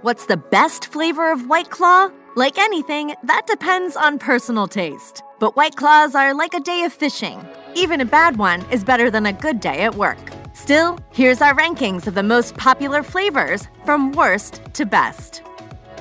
What's the best flavor of White Claw? Like anything, that depends on personal taste. But White Claws are like a day of fishing. Even a bad one is better than a good day at work. Still, here's our rankings of the most popular flavors from worst to best.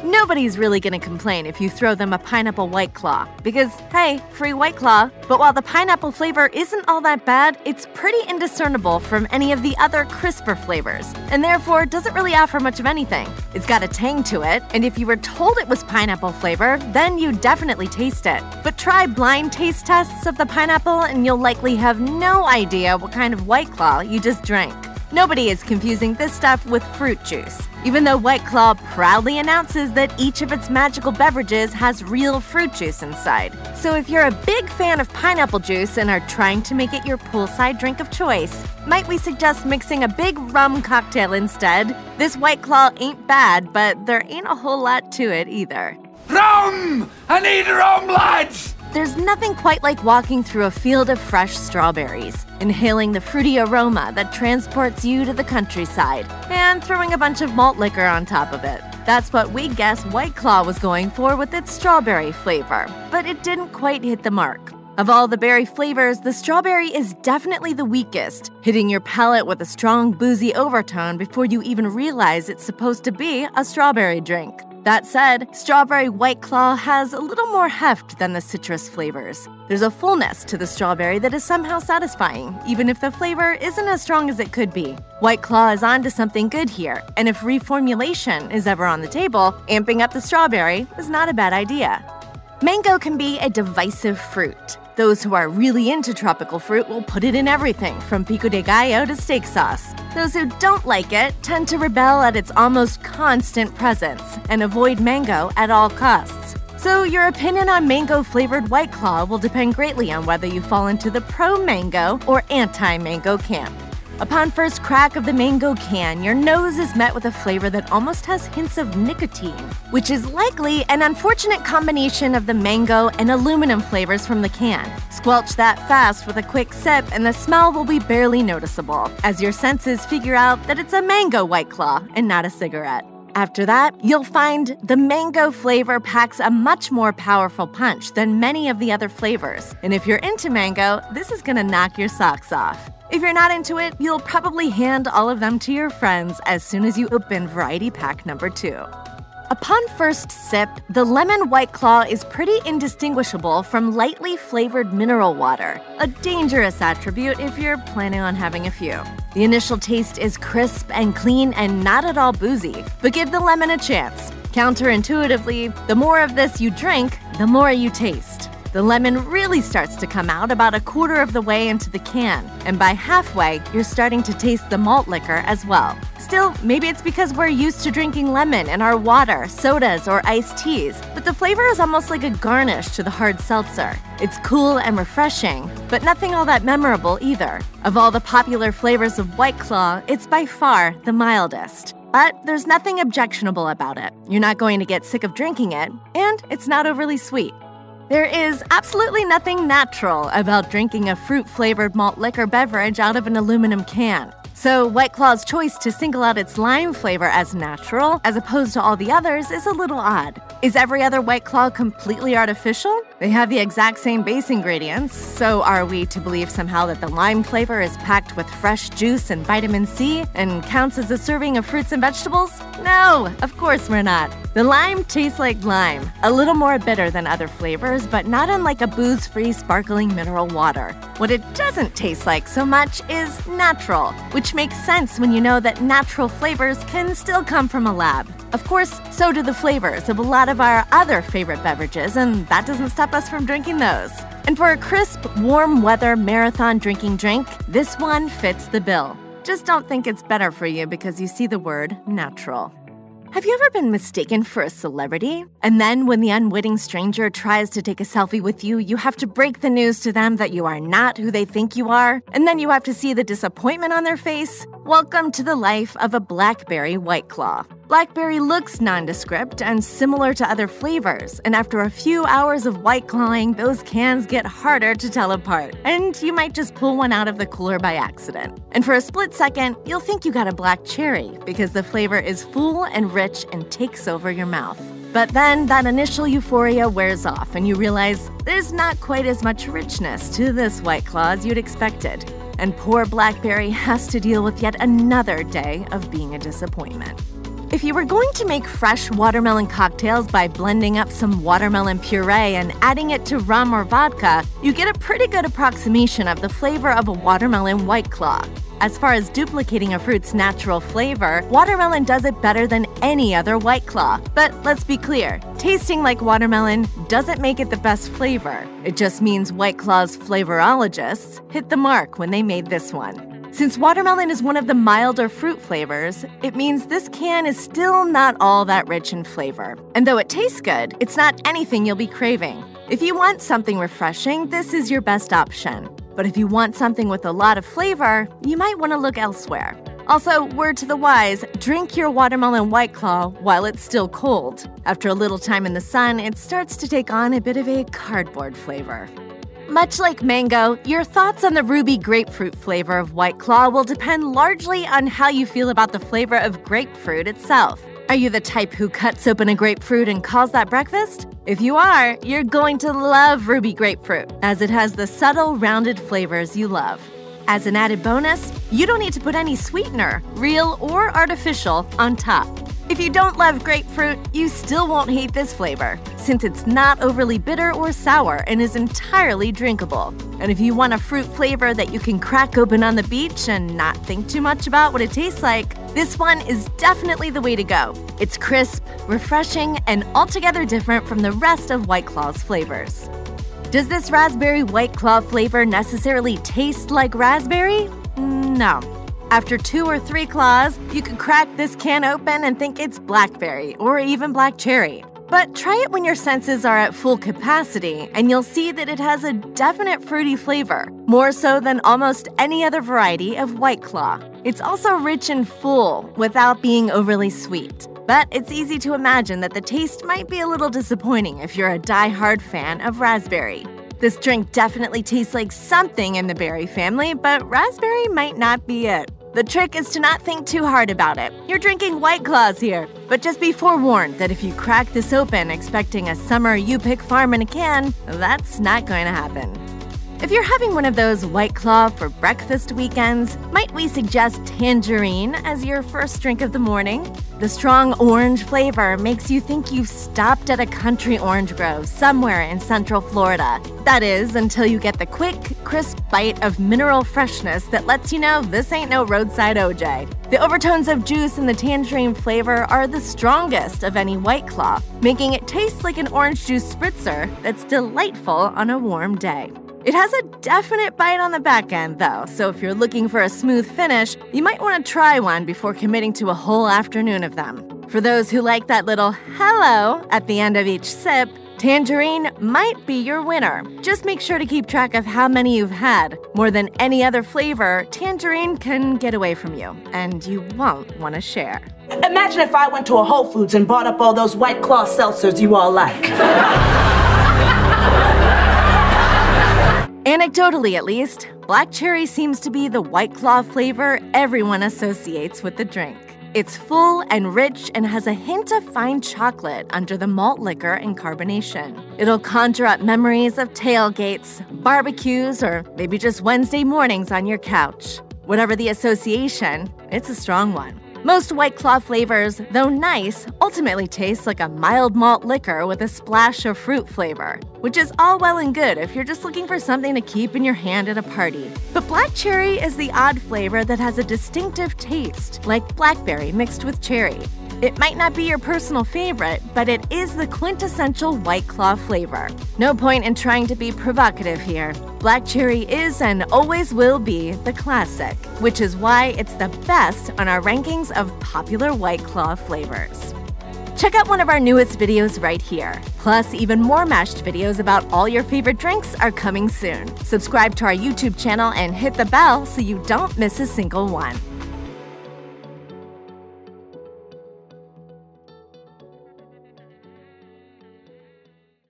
Nobody's really gonna complain if you throw them a pineapple White Claw, because, hey, free White Claw. But while the pineapple flavor isn't all that bad, it's pretty indiscernible from any of the other crisper flavors, and therefore doesn't really offer much of anything. It's got a tang to it, and if you were told it was pineapple flavor, then you'd definitely taste it. But try blind taste tests of the pineapple and you'll likely have no idea what kind of White Claw you just drank. Nobody is confusing this stuff with fruit juice, even though White Claw proudly announces that each of its magical beverages has real fruit juice inside. So if you're a big fan of pineapple juice and are trying to make it your poolside drink of choice, might we suggest mixing a big rum cocktail instead? This White Claw ain't bad, but there ain't a whole lot to it either. Rum! I need rum, lads! There's nothing quite like walking through a field of fresh strawberries, inhaling the fruity aroma that transports you to the countryside, and throwing a bunch of malt liquor on top of it. That's what we guess White Claw was going for with its strawberry flavor, but it didn't quite hit the mark. Of all the berry flavors, the strawberry is definitely the weakest, hitting your palate with a strong boozy overtone before you even realize it's supposed to be a strawberry drink. That said, strawberry White Claw has a little more heft than the citrus flavors. There's a fullness to the strawberry that is somehow satisfying, even if the flavor isn't as strong as it could be. White Claw is onto something good here, and if reformulation is ever on the table, amping up the strawberry is not a bad idea. Mango can be a divisive fruit. Those who are really into tropical fruit will put it in everything, from pico de gallo to steak sauce. Those who don't like it tend to rebel at its almost constant presence and avoid mango at all costs. So your opinion on mango-flavored White Claw will depend greatly on whether you fall into the pro-mango or anti-mango camp. Upon first crack of the mango can, your nose is met with a flavor that almost has hints of nicotine, which is likely an unfortunate combination of the mango and aluminum flavors from the can. Squelch that fast with a quick sip and the smell will be barely noticeable, as your senses figure out that it's a mango White Claw and not a cigarette. After that, you'll find the mango flavor packs a much more powerful punch than many of the other flavors, and if you're into mango, this is gonna knock your socks off. If you're not into it, you'll probably hand all of them to your friends as soon as you open variety pack number 2. Upon first sip, the lemon White Claw is pretty indistinguishable from lightly flavored mineral water, a dangerous attribute if you're planning on having a few. The initial taste is crisp and clean and not at all boozy, but give the lemon a chance. Counterintuitively, the more of this you drink, the more you taste. The lemon really starts to come out about a quarter of the way into the can, and by halfway, you're starting to taste the malt liquor as well. Still, maybe it's because we're used to drinking lemon in our water, sodas, or iced teas, but the flavor is almost like a garnish to the hard seltzer. It's cool and refreshing, but nothing all that memorable either. Of all the popular flavors of White Claw, it's by far the mildest. But there's nothing objectionable about it. You're not going to get sick of drinking it, and it's not overly sweet. There is absolutely nothing natural about drinking a fruit-flavored malt liquor beverage out of an aluminum can. So White Claw's choice to single out its lime flavor as natural, as opposed to all the others, is a little odd. Is every other White Claw completely artificial? They have the exact same base ingredients, so are we to believe somehow that the lime flavor is packed with fresh juice and vitamin C and counts as a serving of fruits and vegetables? No, of course we're not. The lime tastes like lime, a little more bitter than other flavors, but not unlike a booze-free sparkling mineral water. What it doesn't taste like so much is natural, which makes sense when you know that natural flavors can still come from a lab. Of course, so do the flavors of a lot of our other favorite beverages, and that doesn't stop us from drinking those. And for a crisp, warm weather marathon drinking drink, this one fits the bill. Just don't think it's better for you because you see the word natural. Have you ever been mistaken for a celebrity? And then when the unwitting stranger tries to take a selfie with you, you have to break the news to them that you are not who they think you are, and then you have to see the disappointment on their face? Welcome to the life of a Blackberry White Claw. Blackberry looks nondescript and similar to other flavors, and after a few hours of white clawing, those cans get harder to tell apart, and you might just pull one out of the cooler by accident. And for a split second, you'll think you got a black cherry because the flavor is full and rich and takes over your mouth. But then that initial euphoria wears off and you realize there's not quite as much richness to this White Claw as you'd expected. And poor Blackberry has to deal with yet another day of being a disappointment. If you were going to make fresh watermelon cocktails by blending up some watermelon puree and adding it to rum or vodka, you get a pretty good approximation of the flavor of a watermelon White Claw. As far as duplicating a fruit's natural flavor, watermelon does it better than any other White Claw. But let's be clear, tasting like watermelon doesn't make it the best flavor. It just means White Claw's flavorologists hit the mark when they made this one. Since watermelon is one of the milder fruit flavors, it means this can is still not all that rich in flavor. And though it tastes good, it's not anything you'll be craving. If you want something refreshing, this is your best option. But if you want something with a lot of flavor, you might want to look elsewhere. Also, word to the wise, drink your watermelon White Claw while it's still cold. After a little time in the sun, it starts to take on a bit of a cardboard flavor. Much like mango, your thoughts on the ruby grapefruit flavor of White Claw will depend largely on how you feel about the flavor of grapefruit itself. Are you the type who cuts open a grapefruit and calls that breakfast? If you are, you're going to love ruby grapefruit, as it has the subtle, rounded flavors you love. As an added bonus, you don't need to put any sweetener, real or artificial, on top. If you don't love grapefruit, you still won't hate this flavor, since it's not overly bitter or sour and is entirely drinkable. And if you want a fruit flavor that you can crack open on the beach and not think too much about what it tastes like, this one is definitely the way to go. It's crisp, refreshing, and altogether different from the rest of White Claw's flavors. Does this raspberry White Claw flavor necessarily taste like raspberry? No. After 2 or 3 claws, you could crack this can open and think it's blackberry or even black cherry. But try it when your senses are at full capacity, and you'll see that it has a definite fruity flavor, more so than almost any other variety of White Claw. It's also rich and full, without being overly sweet. But it's easy to imagine that the taste might be a little disappointing if you're a die-hard fan of raspberry. This drink definitely tastes like something in the berry family, but raspberry might not be it. The trick is to not think too hard about it. You're drinking White Claws here, but just be forewarned that if you crack this open expecting a summer you-pick farm in a can, that's not going to happen. If you're having one of those White Claw for breakfast weekends, might we suggest Tangerine as your first drink of the morning? The strong orange flavor makes you think you've stopped at a country orange grove somewhere in Central Florida. That is, until you get the quick, crisp bite of mineral freshness that lets you know this ain't no roadside OJ. The overtones of juice in the tangerine flavor are the strongest of any White Claw, making it taste like an orange juice spritzer that's delightful on a warm day. It has a definite bite on the back end, though, so if you're looking for a smooth finish, you might want to try one before committing to a whole afternoon of them. For those who like that little hello at the end of each sip, Tangerine might be your winner. Just make sure to keep track of how many you've had. More than any other flavor, Tangerine can get away from you, and you won't want to share. Imagine if I went to a Whole Foods and bought up all those White Claw seltzers you all like. Anecdotally, at least, black cherry seems to be the White Claw flavor everyone associates with the drink. It's full and rich and has a hint of fine chocolate under the malt liquor and carbonation. It'll conjure up memories of tailgates, barbecues, or maybe just Wednesday mornings on your couch. Whatever the association, it's a strong one. Most White Claw flavors, though nice, ultimately taste like a mild malt liquor with a splash of fruit flavor, which is all well and good if you're just looking for something to keep in your hand at a party. But black cherry is the odd flavor that has a distinctive taste, like blackberry mixed with cherry. It might not be your personal favorite, but it is the quintessential White Claw flavor. No point in trying to be provocative here. Black cherry is and always will be the classic, which is why it's the best on our rankings of popular White Claw flavors. Check out one of our newest videos right here. Plus, even more mashed videos about all your favorite drinks are coming soon. Subscribe to our YouTube channel and hit the bell so you don't miss a single one.